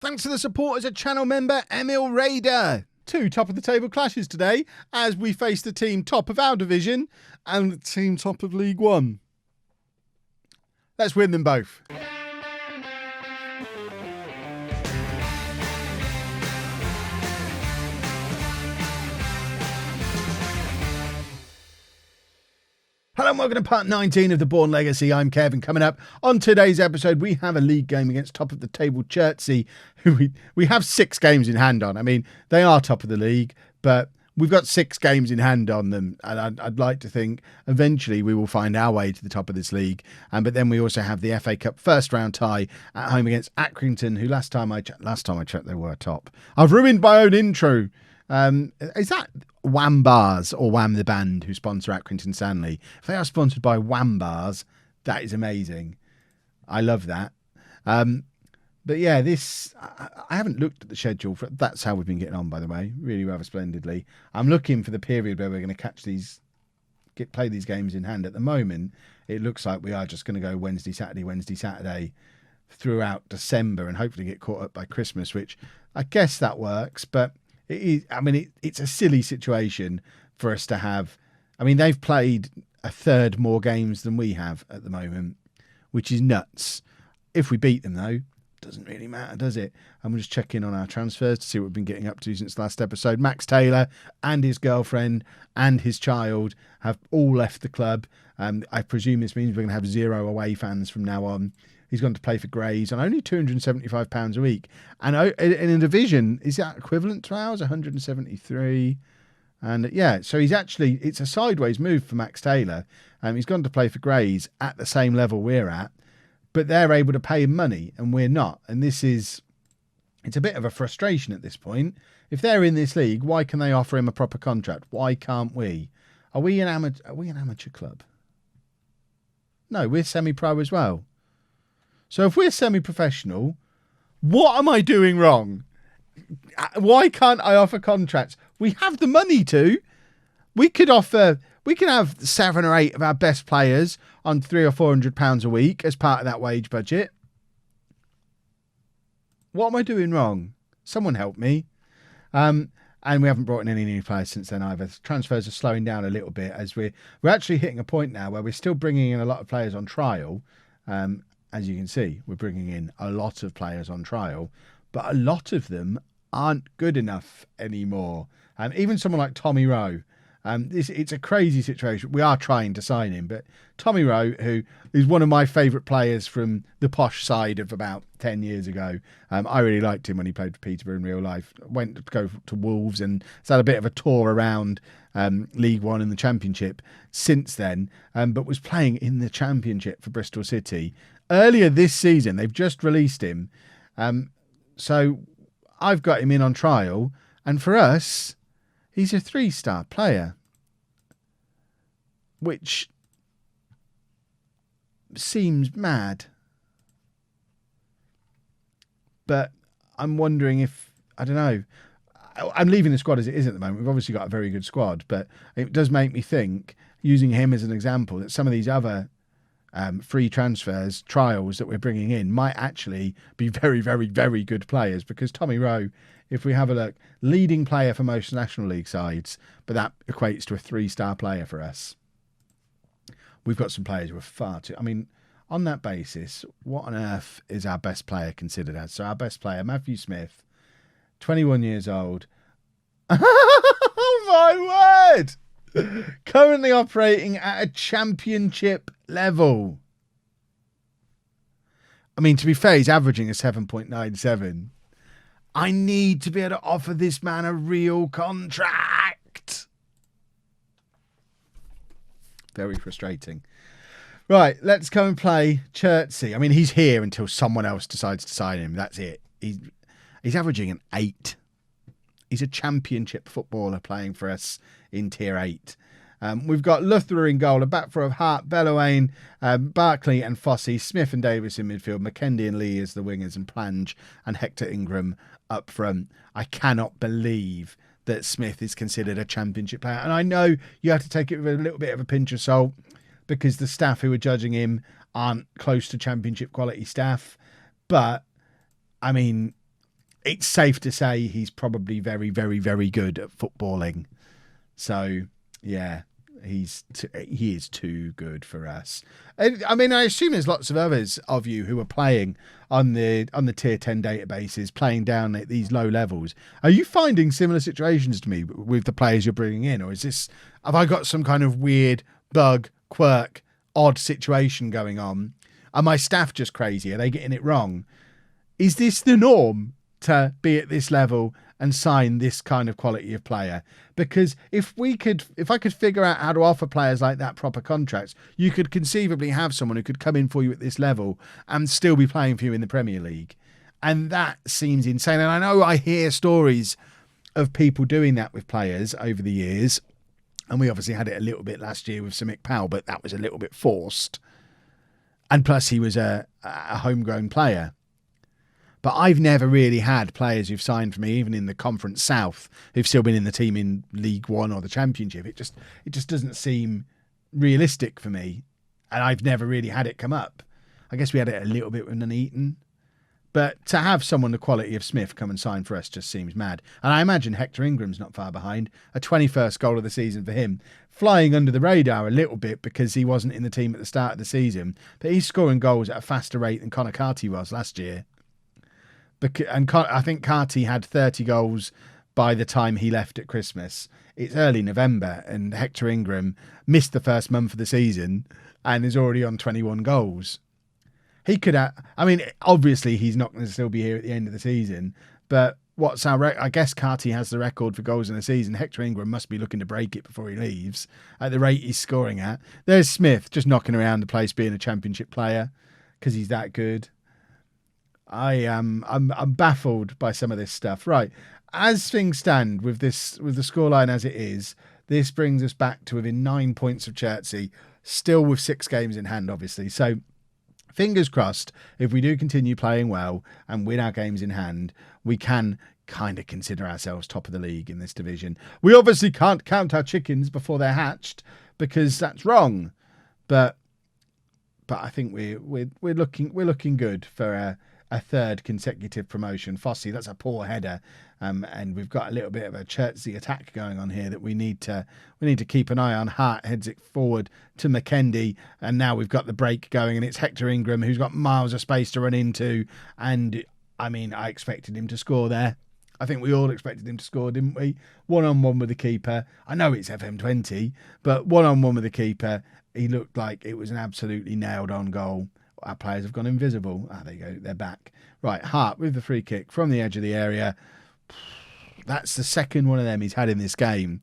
Thanks to the support as a channel member, Emil Raider. 2 top of the table clashes today as we face the team top of our division and the team top of League One. Let's win them both. Hello and welcome to part 19 of the Bourne Legacy. I'm Kevin. Coming up on today's episode, we have a league game against top of the table Chertsey, who we have 6 games in hand on. I mean, they are top of the league, but we've got 6 games in hand on them. And I'd like to think eventually we will find our way to the top of this league. But then we also have the FA Cup first round tie at home against Accrington, who last time I checked, they were top. I've ruined my own intro. Is that Wham Bars or Wham the Band who sponsor Accrington Stanley? If they are sponsored by Wham Bars, that is amazing. I love that. But yeah, I haven't looked at the schedule. That's how we've been getting on, by the way, really rather splendidly. I'm looking for the period where we're going to catch play these games in hand. At the moment, it looks like we are just going to go Wednesday, Saturday throughout December and hopefully get caught up by Christmas, which I guess that works, but it's a silly situation for us to have. I mean, they've played a third more games than we have at the moment, which is nuts. If we beat them, though, doesn't really matter, does it? I'm just checking on our transfers to see what we've been getting up to since last episode. Max Taylor and his girlfriend and his child have all left the club. I presume this means we're going to have 0 away fans from now on. He's gone to play for Grays on only £275 a week. And in a division, is that equivalent to ours? 173. And yeah, so it's a sideways move for Max Taylor. He's gone to play for Grays at the same level we're at, but they're able to pay him money and we're not. And it's a bit of a frustration at this point. If they're in this league, why can they offer him a proper contract? Why can't we? Are we an amateur club? No, we're semi-pro as well. So if we're semi-professional, what am I doing wrong? Why can't I offer contracts? We have the money to. We could have 7 or 8 of our best players on £300 or £400 a week as part of that wage budget. What am I doing wrong? Someone help me. And we haven't brought in any new players since then either. Transfers are slowing down a little bit as we're actually hitting a point now where we're still bringing in a lot of players on trial. As you can see, we're bringing in a lot of players on trial, but a lot of them aren't good enough anymore. Even someone like Tommy Rowe, it's a crazy situation. We are trying to sign him, but Tommy Rowe, who is one of my favourite players from the posh side of about 10 years ago, I really liked him when he played for Peterborough in real life. Went to go to Wolves and has had a bit of a tour around League One and the Championship since then, but was playing in the Championship for Bristol City. Earlier this season, they've just released him. So I've got him in on trial. And for us, he's a 3-star player. Which seems mad. But I'm wondering if, I don't know. I'm leaving the squad as it is at the moment. We've obviously got a very good squad. But it does make me think, using him as an example, that some of these other free transfers, trials that we're bringing in might actually be very, very, very good players, because Tommy Rowe, if we have a look, leading player for most National League sides, but that equates to a 3-star player for us. We've got some players who are far too... I mean, on that basis, what on earth is our best player considered as? So our best player, Matthew Smith, 21 years old. Oh my word! Currently operating at a championship level. I mean, to be fair, he's averaging a 7.97. I need to be able to offer this man a real contract. Very frustrating. Right, let's go and play Chertsey. I mean, he's here until someone else decides to sign him. That's it. He's averaging an 8. He's a championship footballer playing for us in Tier 8. We've got Loughborough in goal, a back four of Hart, Bellawain, Barkley and Fossey, Smith and Davis in midfield, McKendy and Lee as the wingers, and Plange and Hector Ingram up front. I cannot believe that Smith is considered a championship player. And I know you have to take it with a little bit of a pinch of salt because the staff who are judging him aren't close to championship quality staff. But, I mean, it's safe to say he's probably very, very, very good at footballing. So, yeah, he is too good for us. I mean, I assume there's lots of others of you who are playing on the tier 10 databases, playing down at these low levels. Are you finding similar situations to me with the players you're bringing in? Or have I got some kind of weird bug, quirk, odd situation going on? Are my staff just crazy? Are they getting it wrong? Is this the norm to be at this level and sign this kind of quality of player? Because if I could figure out how to offer players like that proper contracts, you could conceivably have someone who could come in for you at this level and still be playing for you in the Premier League. And that seems insane. And I know I hear stories of people doing that with players over the years. And we obviously had it a little bit last year with Simic Powell, but that was a little bit forced. And plus he was a homegrown player. But I've never really had players who've signed for me, even in the Conference South, who've still been in the team in League One or the Championship. It just doesn't seem realistic for me. And I've never really had it come up. I guess we had it a little bit with Nuneaton. But to have someone the quality of Smith come and sign for us just seems mad. And I imagine Hector Ingram's not far behind. A 21st goal of the season for him. Flying under the radar a little bit because he wasn't in the team at the start of the season. But he's scoring goals at a faster rate than Connor Carty was last year. And I think Carty had 30 goals by the time he left at Christmas. It's early November and Hector Ingram missed the first month of the season and is already on 21 goals. He could have, I mean, obviously he's not going to still be here at the end of the season, but I guess Carty has the record for goals in a season. Hector Ingram must be looking to break it before he leaves at the rate he's scoring at. There's Smith just knocking around the place being a Championship player because he's that good. I'm baffled by some of this stuff. Right, as things stand with the scoreline as it is, this brings us back to within 9 points of Chertsey, still with 6 games in hand, obviously. So fingers crossed, if we do continue playing well and win our games in hand, we can kind of consider ourselves top of the league in this division. We obviously can't count our chickens before they're hatched because that's wrong, but I think we're looking good for a third consecutive promotion. Fossey, that's a poor header, and we've got a little bit of a Chertsey attack going on here that we need to keep an eye on. Hart heads it forward to McKendy, and now we've got the break going, and it's Hector Ingram who's got miles of space to run into. And I mean, I expected him to score there. I think we all expected him to score, didn't we? 1-on-1 with the keeper. I know it's FM20, but 1-on-1 with the keeper. He looked like it was an absolutely nailed on goal. Our players have gone invisible. There you go. They're back. Right, Hart with the free kick from the edge of the area. That's the second one of them he's had in this game.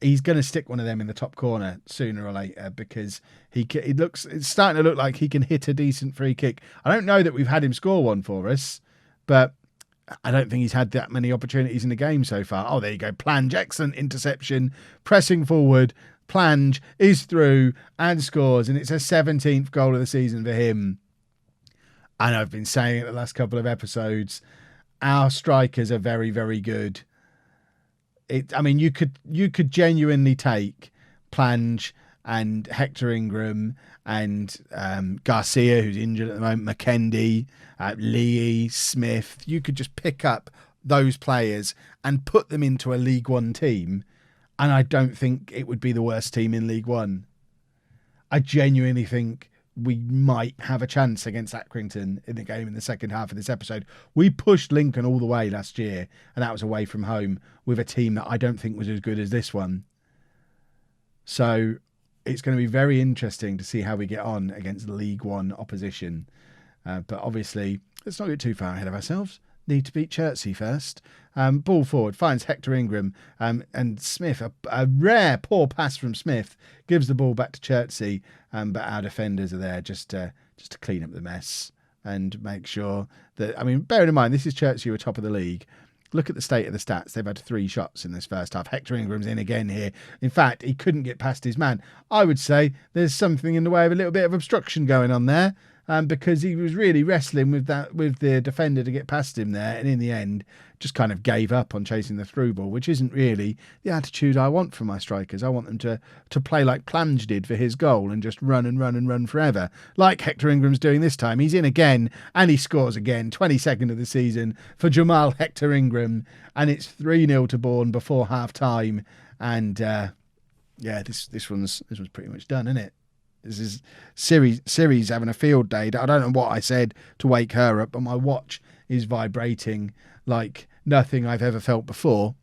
He's going to stick one of them in the top corner sooner or later because it's starting to look like he can hit a decent free kick. I don't know that we've had him score one for us, but I don't think he's had that many opportunities in the game so far. Oh, there you go. Plange, excellent interception, pressing forward. Plange is through and scores, and it's a 17th goal of the season for him. And I've been saying it the last couple of episodes, our strikers are very, very good. I mean, you could genuinely take Plange and Hector Ingram and Garcia, who's injured at the moment, McKendy, Lee, Smith. You could just pick up those players and put them into a League One team, and I don't think it would be the worst team in League One. I genuinely think we might have a chance against Accrington in the game in the second half of this episode. We pushed Lincoln all the way last year, and that was away from home with a team that I don't think was as good as this one. So it's going to be very interesting to see how we get on against League One opposition. But obviously, let's not get too far ahead of ourselves. Need to beat Chertsey first. Ball forward, finds Hector Ingram, and Smith, a rare poor pass from Smith, gives the ball back to Chertsey, but our defenders are there just to clean up the mess and make sure that, I mean, bearing in mind, this is Chertsey who are top of the league. Look at the state of the stats. They've had 3 shots in this first half. Hector Ingram's in again here. In fact, he couldn't get past his man. I would say there's something in the way of a little bit of obstruction going on there. because he was really wrestling with the defender to get past him there, and in the end just kind of gave up on chasing the through ball, which isn't really the attitude I want from my strikers. I want them to play like Plange did for his goal and just run and run and run forever, like Hector Ingram's doing this time. He's in again and he scores again. 22nd of the season for Jamal Hector Ingram, and it's 3-0 to Bourne before half time. And this one's pretty much done, isn't it? This is Siri's having a field day. I don't know what I said to wake her up, but my watch is vibrating like nothing I've ever felt before.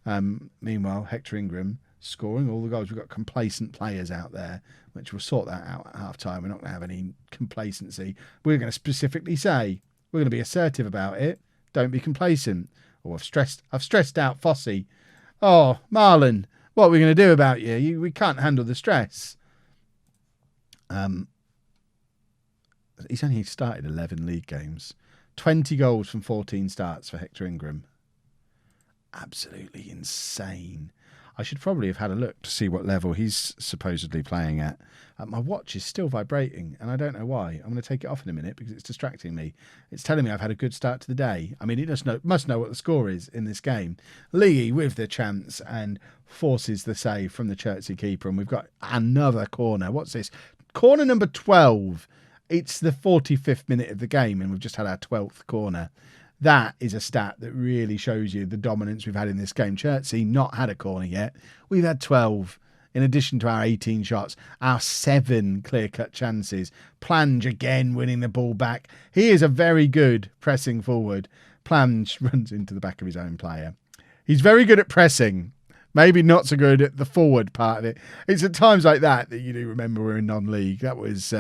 Meanwhile, Hector Ingram scoring all the goals. We've got complacent players out there, which we'll sort that out at half time. We're not going to have any complacency. We're going to specifically say, we're going to be assertive about it. Don't be complacent. Oh, I've stressed out Fossey. Oh, Marlon, what are we going to do about you? We can't handle the stress. He's only started 11 league games. 20 goals from 14 starts for Hector Ingram. Absolutely insane. I should probably have had a look to see what level he's supposedly playing at. My watch is still vibrating, and I don't know why. I'm going to take it off in a minute because it's distracting me. It's telling me I've had a good start to the day. I mean, it must know what the score is in this game. Lee with the chance and forces the save from the Chertsey keeper, and we've got another corner. What's this? Corner number 12. It's the 45th minute of the game, and we've just had our 12th corner. That is a stat that really shows you the dominance we've had in this game. Chertsey not had a corner yet. We've had 12. In addition to our 18 shots, our 7 clear-cut chances. Plange again winning the ball back. He is a very good pressing forward. Plange runs into the back of his own player. He's very good at pressing. Maybe not so good at the forward part of it. It's at times like that you do remember we're in non-league. That was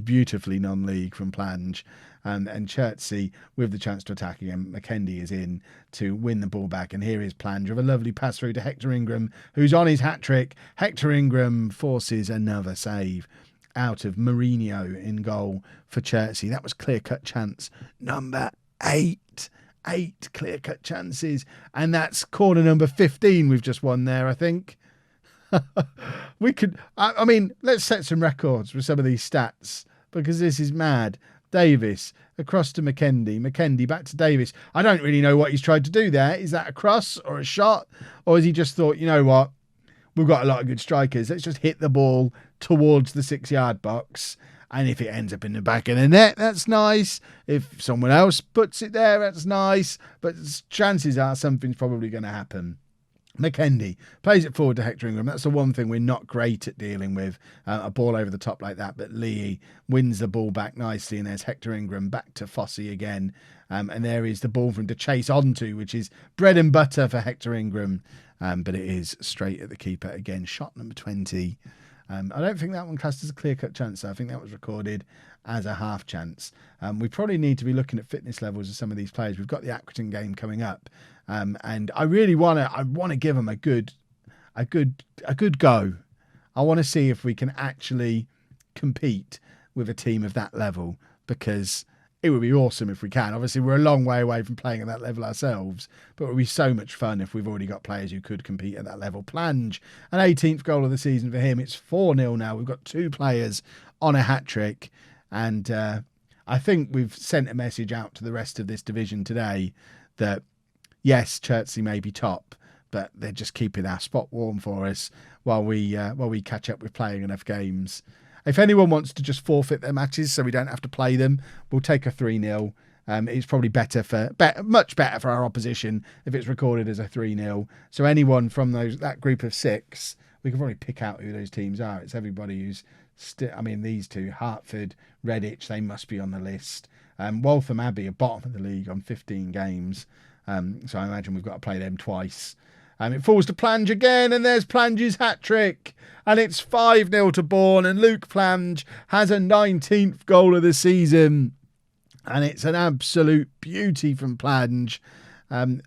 beautifully non-league from Plange. And Chertsey with the chance to attack again. McKendy is in to win the ball back. And here is Plange with a lovely pass through to Hector Ingram, who's on his hat-trick. Hector Ingram forces another save out of Mourinho in goal for Chertsey. That was clear-cut chance number 8. 8 clear-cut chances. And that's corner number 15 we've just won there, I think. I mean, let's set some records with some of these stats because this is mad. Davis across to McKendy. McKendy back to Davis. I don't really know what he's tried to do there. Is that a cross or a shot? Or has he just thought, you know what? We've got a lot of good strikers. Let's just hit the ball towards the 6-yard box. And if it ends up in the back of the net, that's nice. If someone else puts it there, that's nice. But chances are something's probably going to happen. McKendy plays it forward to Hector Ingram. That's the one thing we're not great at dealing with, a ball over the top like that. But Lee wins the ball back nicely, and there's Hector Ingram back to Fossey again. And there is the ball for him to chase onto, which is bread and butter for Hector Ingram. But it is straight at the keeper again. Shot number 20. I don't think that one classed as a clear-cut chance. I think that was recorded as a half chance. We probably need to be looking at fitness levels of some of these players. We've got the Accrington game coming up, and I really want to give them a good go. I want to see if we can actually compete with a team of that level, because it would be awesome if we can. Obviously, we're a long way away from playing at that level ourselves, but it would be so much fun if we've already got players who could compete at that level. Plange, an 18th goal of the season for him. It's 4-0 now. We've got 2 players on a hat-trick, and I think we've sent a message out to the rest of this division today that, yes, Chertsey may be top, but they're just keeping our spot warm for us while we catch up with playing enough games. If anyone wants to just forfeit their matches so we don't have to play them, we'll take a 3-0. It's probably much better for our opposition if it's recorded as a 3-0. So anyone from that group of 6, we can probably pick out who those teams are. It's everybody who's these two, Hertford, Redditch, they must be on the list. Waltham Abbey are bottom of the league on 15 games. So I imagine we've got to play them twice. It falls to Plange again, and there's Plange's hat-trick. And it's 5-0 to Bourne, and Luke Plange has a 19th goal of the season. And it's an absolute beauty from Plange. I'm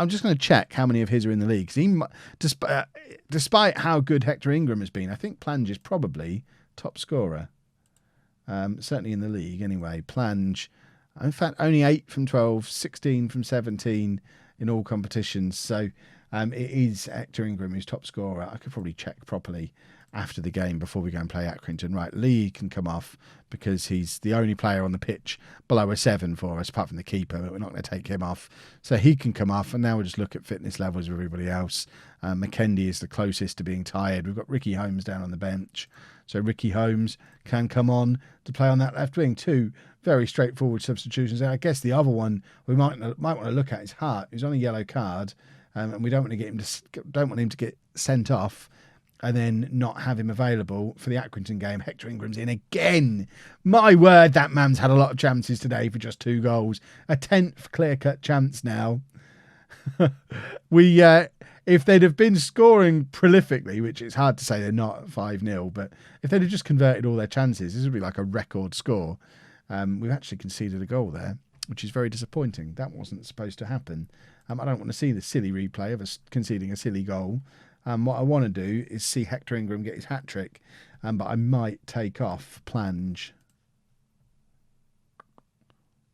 just going to check how many of his are in the league. Despite how good Hector Ingram has been, I think Plange is probably top scorer. Certainly in the league, anyway. Plange, in fact, only 8 from 12, 16 from 17 in all competitions. So it is Hector Ingram who's top scorer. I could probably check properly after the game before we go and play Accrington. Right, Lee can come off because he's the only player on the pitch below a 7 for us, apart from the keeper, but we're not going to take him off. So he can come off, and now we'll just look at fitness levels of everybody else. McKendy is the closest to being tired. We've got Ricky Holmes down on the bench. So Ricky Holmes can come on to play on that left wing. 2 very straightforward substitutions. And I guess the other one we might want to look at is Hart, who's on a yellow card, and we don't want him to get sent off and then not have him available for the Accrington game. Hector Ingram's in again. My word, that man's had a lot of chances today for just 2 goals. A 10th clear-cut chance now. If they'd have been scoring prolifically, which it's hard to say they're not 5-0, but if they'd have just converted all their chances, this would be like a record score. We've actually conceded a goal there, which is very disappointing. That wasn't supposed to happen. I don't want to see the silly replay of us conceding a silly goal. What I want to do is see Hector Ingram get his hat-trick, but I might take off Plange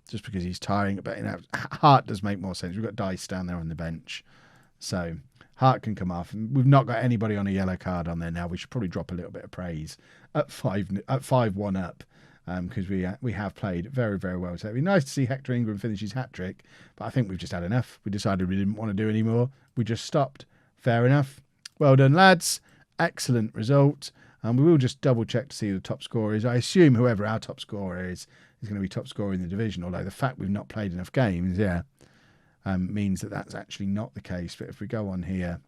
just because he's tiring. But Hart does make more sense. We've got Dice down there on the bench, so Hart can come off. And we've not got anybody on a yellow card on there now. We should probably drop a little bit of praise at 5-1 up, because we have played very, very well. So it'd be nice to see Hector Ingram finish his hat-trick, but I think we've just had enough. We decided we didn't want to do any more. We just stopped. Fair enough. Well done, lads. Excellent result. We will just double check to see who the top scorer is. I assume whoever our top scorer is going to be top scorer in the division, although the fact we've not played enough games, means that that's actually not the case. But if we go on here,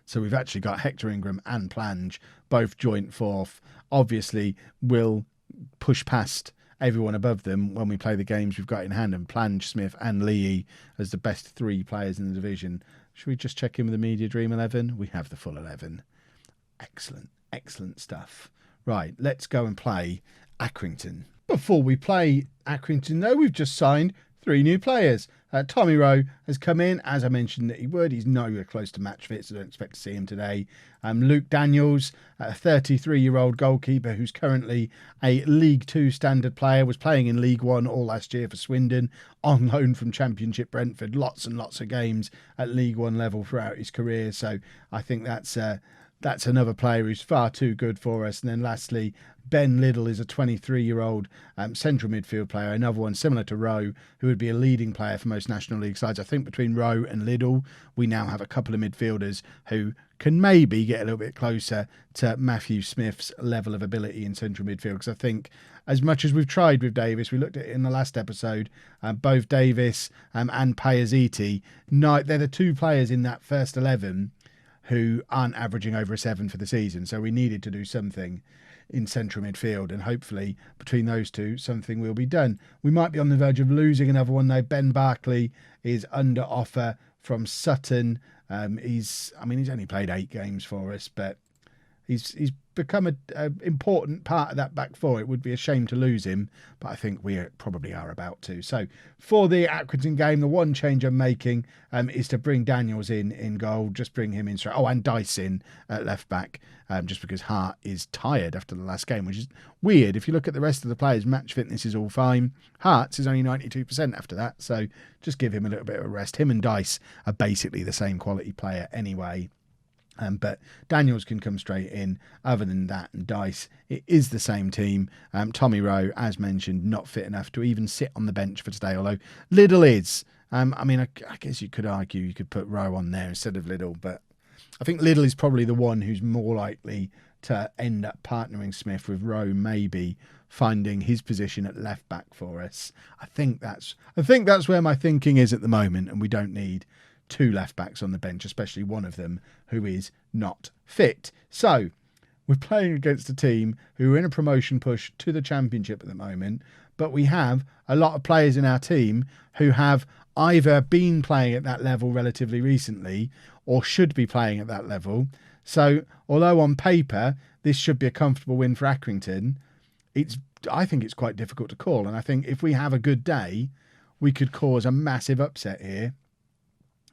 so we've actually got Hector Ingram and Plange, both joint 4th. Obviously, we'll push past everyone above them when we play the games we've got in hand, and Plange, Smith and Lee as the best 3 players in the division. Should we just check in with the Media Dream 11? We have the full 11. Excellent, excellent stuff. Right, let's go and play Accrington. Before we play Accrington, though, we've just signed 3 new players. Tommy Rowe has come in, as I mentioned that he would. He's nowhere close to match fit, so don't expect to see him today. Luke Daniels, a 33-year-old goalkeeper who's currently a League 2 standard player, was playing in League 1 all last year for Swindon, on loan from Championship Brentford. Lots and lots of games at League 1 level throughout his career, so I think that's another player who's far too good for us. And then lastly, Ben Liddell is a 23-year-old central midfield player, another one similar to Rowe, who would be a leading player for most National League sides. I think between Rowe and Liddell, we now have a couple of midfielders who can maybe get a little bit closer to Matthew Smith's level of ability in central midfield. Because I think as much as we've tried with Davis, we looked at it in the last episode, both Davis and Payaziti, they're the 2 players in that first 11 who aren't averaging over a 7 for the season. So we needed to do something in central midfield, and hopefully between those 2 something will be done. We might be on the verge of losing another one though. Ben Barkley is under offer from Sutton. He's only played 8 games for us, but he's become an important part of that back 4. It would be a shame to lose him, but I think we probably are about to. So for the Accrington game, the one change I'm making is to bring Daniels in goal. Just bring him in straight. Oh, and Dice in at left back, just because Hart is tired after the last game, which is weird. If you look at the rest of the players, match fitness is all fine. Hart's is only 92% after that, so just give him a little bit of a rest. Him and Dice are basically the same quality player anyway. But Daniels can come straight in. Other than that, and Dice, it is the same team. Tommy Rowe, as mentioned, not fit enough to even sit on the bench for today, although Liddell is. I guess you could argue you could put Rowe on there instead of Liddell, but I think Liddell is probably the one who's more likely to end up partnering Smith, with Rowe maybe finding his position at left back for us. I think that's where my thinking is at the moment, and we don't need 2 left backs on the bench, especially one of them who is not fit. So we're playing against a team who are in a promotion push to the Championship at the moment, but we have a lot of players in our team who have either been playing at that level relatively recently or should be playing at that level. So although on paper this should be a comfortable win for Accrington, I think it's quite difficult to call, and I think if we have a good day we could cause a massive upset here.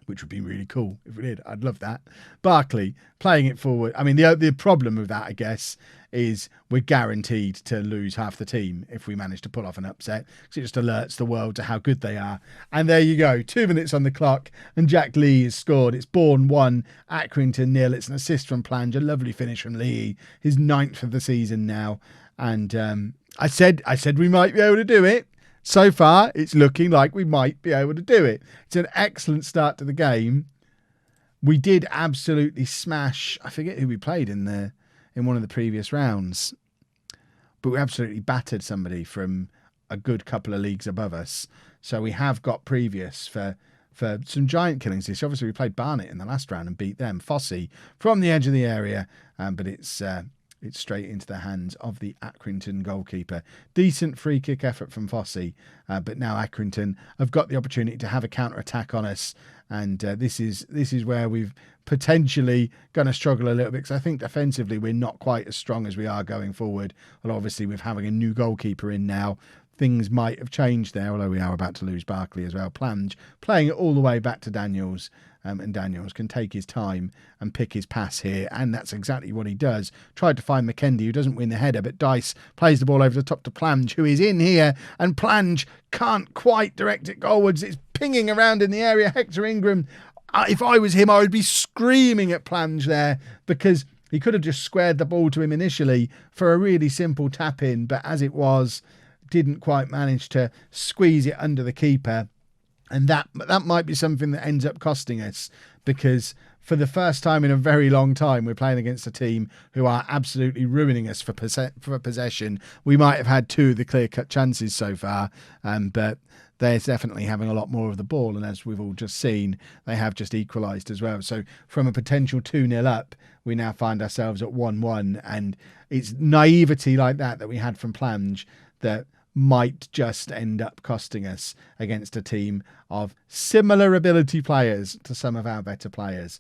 which would be really cool if we did. I'd love that. Barkley playing it forward. I mean, the problem with that, I guess, is we're guaranteed to lose half the team if we manage to pull off an upset, because it just alerts the world to how good they are. And there you go, 2 minutes on the clock, and Jack Lee has scored. It's Bourne 1, Accrington 0. It's an assist from Plange, a lovely finish from Lee, his 9th of the season now. And I said we might be able to do it. So far, it's looking like we might be able to do it. It's an excellent start to the game. We did absolutely smash, I forget who we played in one of the previous rounds, but we absolutely battered somebody from a good couple of leagues above us. So we have got previous for some giant killings. Obviously, we played Barnet in the last round and beat them. Fossey from the edge of the area, but it's straight into the hands of the Accrington goalkeeper. Decent free kick effort from Fossey, but now Accrington have got the opportunity to have a counter-attack on us, and this is where we've potentially going to struggle a little bit, because I think defensively we're not quite as strong as we are going forward. Well, obviously with having a new goalkeeper in now, things might have changed there, although we are about to lose Barkley as well. Plange playing it all the way back to Daniels, and Daniels can take his time and pick his pass here, and that's exactly what he does. Tried to find McKendy, who doesn't win the header, but Dice plays the ball over the top to Plange, who is in here, and Plange can't quite direct it goalwards. It's pinging around in the area. Hector Ingram, if I was him, I would be screaming at Plange there, because he could have just squared the ball to him initially for a really simple tap-in, but as it was, didn't quite manage to squeeze it under the keeper. And that might be something that ends up costing us, because for the first time in a very long time, we're playing against a team who are absolutely ruining us for possession. We might have had 2 of the clear-cut chances so far, but they're definitely having a lot more of the ball. And as we've all just seen, they have just equalised as well. So from a potential 2-0 up, we now find ourselves at 1-1. And it's naivety like that we had from Plange that might just end up costing us against a team of similar ability players to some of our better players.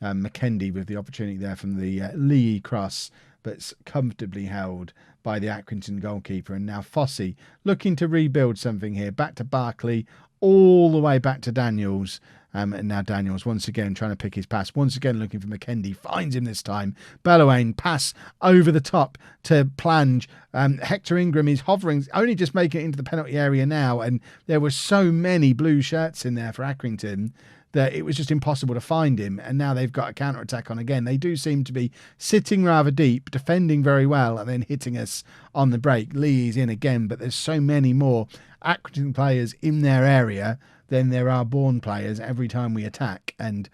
McKendy with the opportunity there from the Lee cross, but it's comfortably held by the Accrington goalkeeper. And now Fossey looking to rebuild something here. Back to Barkley, all the way back to Daniels. And now Daniels once again trying to pick his pass. Once again looking for McKendy. Finds him this time. Bellowain pass over the top to Plange. Hector Ingram is hovering, only just making it into the penalty area now. And there were so many blue shirts in there for Accrington that it was just impossible to find him. And now they've got a counter-attack on again. They do seem to be sitting rather deep, defending very well, and then hitting us on the break. Lee is in again, but there's so many more Accrington players in their area than there are Bourne players every time we attack. And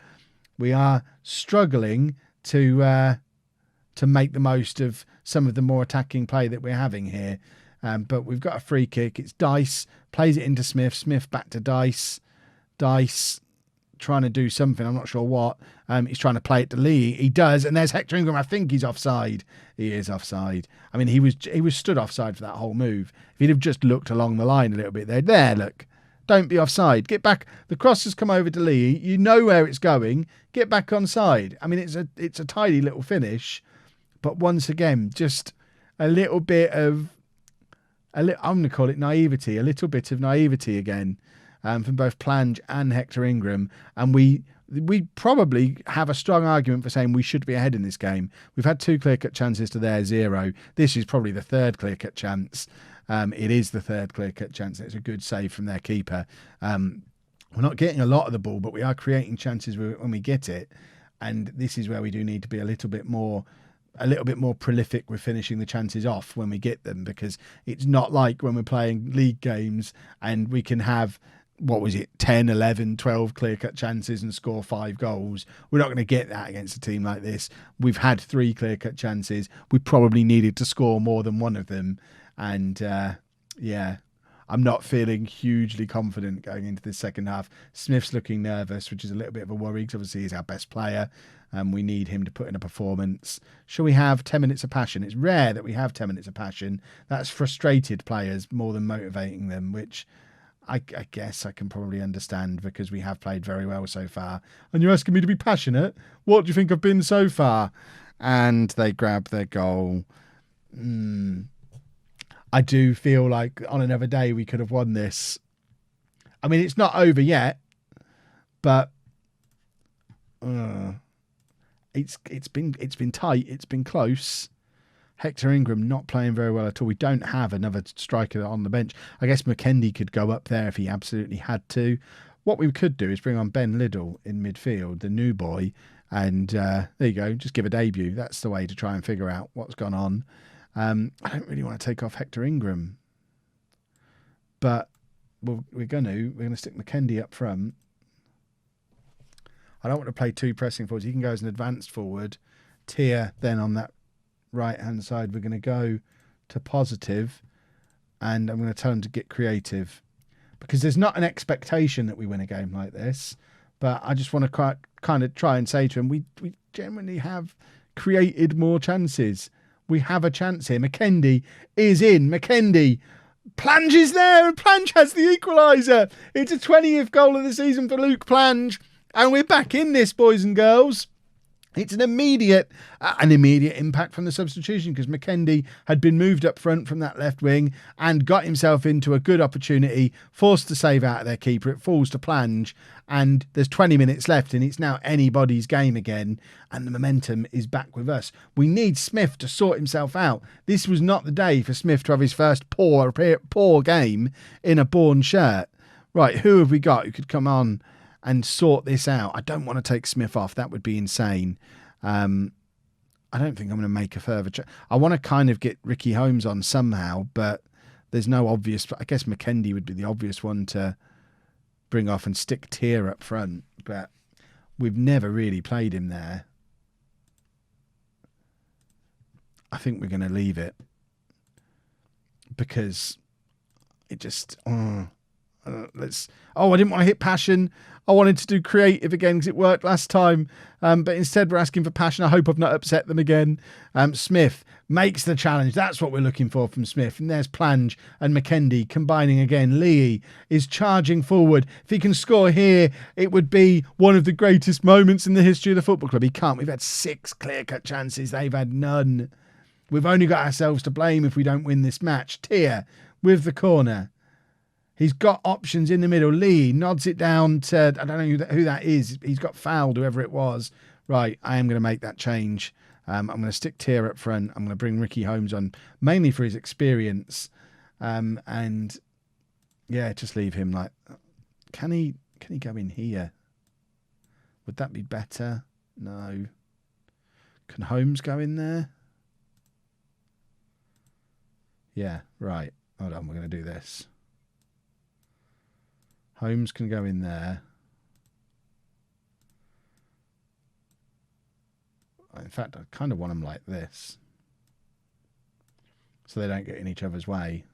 we are struggling to make the most of some of the more attacking play that we're having here. But we've got a free kick. It's Dice, plays it into Smith. Smith back to Dice. Dice trying to do something, I'm not sure what. He's trying to play it to Lee. He does, and there's Hector Ingram. I think he's offside. He is offside. I mean, he was stood offside for that whole move. If he'd have just looked along the line a little bit there, look. Don't be offside. Get back. The cross has come over to Lee. You know where it's going. Get back on side. I mean, it's a tidy little finish, but once again, just a little bit of I'm going to call it naivety. A little bit of naivety again. From both Plange and Hector Ingram, and we probably have a strong argument for saying we should be ahead in this game. We've had 2 clear-cut chances to their 0. This is probably the 3rd clear-cut chance. It is the 3rd clear-cut chance. It's a good save from their keeper. We're not getting a lot of the ball, but we are creating chances when we get it, and this is where we do need to be a little bit more prolific with finishing the chances off when we get them, because it's not like when we're playing league games and we can have 10, 11, 12 clear-cut chances and score 5 goals. We're not going to get that against a team like this. We've had 3 clear-cut chances. We probably needed to score more than one of them. And, I'm not feeling hugely confident going into this second half. Smith's looking nervous, which is a little bit of a worry, because obviously he's our best player. We need him to put in a performance. Shall we have 10 minutes of passion? It's rare that we have 10 minutes of passion. That's frustrated players more than motivating them, which I guess I can probably understand, because we have played very well so far. And you're asking me to be passionate? What do you think I've been so far? And they grab their goal. I do feel like on another day we could have won this. I mean, it's not over yet, but It's been tight. It's been close. Hector Ingram not playing very well at all. We don't have another striker on the bench. I guess McKendy could go up there if he absolutely had to. What we could do is bring on Ben Liddell in midfield, the new boy, and there you go. Just give a debut. That's the way to try and figure out what's gone on. I don't really want to take off Hector Ingram, but we're going to stick McKendy up front. I don't want to play two pressing forwards. He can go as an advanced forward. Tier then on that right-hand side. We're going to go to positive, and I'm going to tell him to get creative, because there's not an expectation that we win a game like this, but I just want to kind of try and say to him, we generally have created more chances. We have a chance here. McKendy is in. McKendy Plange there, and Plange has the equaliser. It's a 20th goal of the season for Luke Plange, and we're back in this, boys and girls. It's an immediate impact from the substitution, because McKendy had been moved up front from that left wing and got himself into a good opportunity, forced to save out of their keeper. It falls to Plange, and there's 20 minutes left, and it's now anybody's game again, and the momentum is back with us. We need Smith to sort himself out. This was not the day for Smith to have his first poor game in a Bourne shirt. Right, who have we got who could come on and sort this out? I don't want to take Smith off. That would be insane. I don't think I'm going to make a further I want to kind of get Ricky Holmes on somehow, but there's no obvious. I guess McKendy would be the obvious one to bring off and stick Tier up front, but we've never really played him there. I think we're going to leave it, because it just... I didn't want to hit passion. I wanted to do creative again because it worked last time. But instead we're asking for passion. I hope I've not upset them again. Smith makes the challenge. That's what we're looking for from Smith. And there's Plange and McKendy combining again. Lee is charging forward. If he can score here, it would be one of the greatest moments in the history of the football club. He can't. We've had 6 clear-cut chances. They've had none. We've only got ourselves to blame if we don't win this match. Tier with the corner. He's got options in the middle. Lee nods it down to, I don't know who that is. He's got fouled, whoever it was. Right, I am going to make that change. I'm going to stick Tier up front. I'm going to bring Ricky Holmes on, mainly for his experience. And yeah, just leave him like, can he go in here? Would that be better? No. Can Holmes go in there? Yeah, right. Hold on, we're going to do this. Holmes can go in there. In fact, I kind of want them like this, so they don't get in each other's way.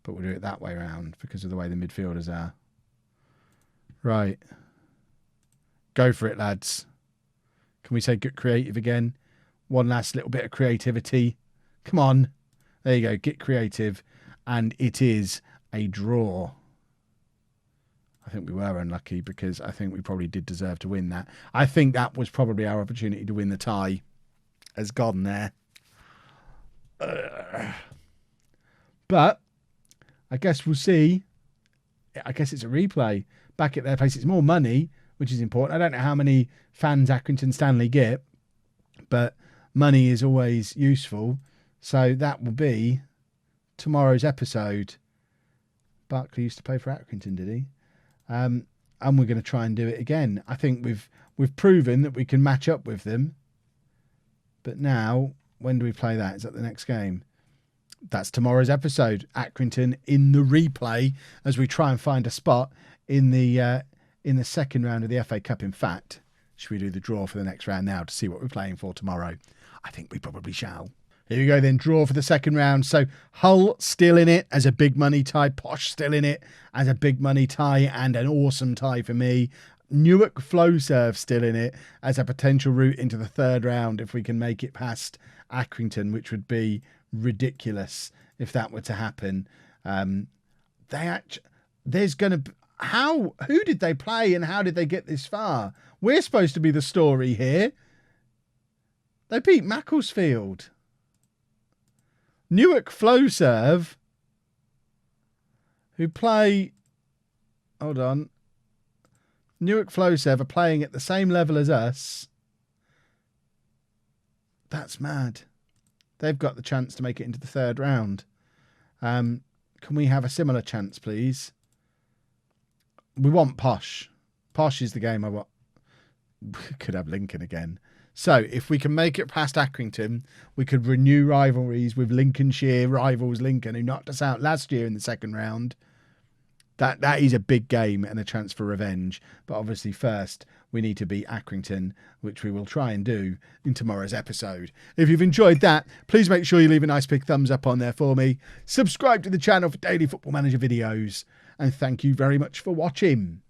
But we'll do it that way around because of the way the midfielders are. Right. Go for it, lads. Can we say get creative again? One last little bit of creativity. Come on. There you go. Get creative. And it is a draw. I think we were unlucky because I think we probably did deserve to win that. I think that was probably our opportunity to win the tie. Has gone there. But I guess we'll see. I guess it's a replay. Back at their place, it's more money, which is important. I don't know how many fans Accrington Stanley get, but money is always useful. So that will be tomorrow's episode. Barkley used to play for Accrington, did he? And we're going to try and do it again. I think we've proven that we can match up with them. But now, when do we play that? Is that the next game? That's tomorrow's episode. Accrington in the replay as we try and find a spot in the second round of the FA Cup. In fact, should we do the draw for the next round now to see what we're playing for tomorrow? I think we probably shall. Here we go then, draw for the second round. So Hull still in it as a big money tie. Posh still in it as a big money tie and an awesome tie for me. Newark Flowserve still in it as a potential route into the third round if we can make it past Accrington, which would be ridiculous if that were to happen. There's going to... Who did they play and how did they get this far? We're supposed to be the story here. They beat Macclesfield. Newark Flowserve, who play... Hold on. Newark Flowserve are playing at the same level as us. That's mad. They've got the chance to make it into the third round. Can we have a similar chance, please? We want Posh. Posh is the game I want. Could have Lincoln again. So if we can make it past Accrington, we could renew rivalries with Lincolnshire rivals Lincoln, who knocked us out last year in the second round. That is a big game and a chance for revenge. But obviously first, we need to beat Accrington, which we will try and do in tomorrow's episode. If you've enjoyed that, please make sure you leave a nice big thumbs up on there for me. Subscribe to the channel for daily Football Manager videos. And thank you very much for watching.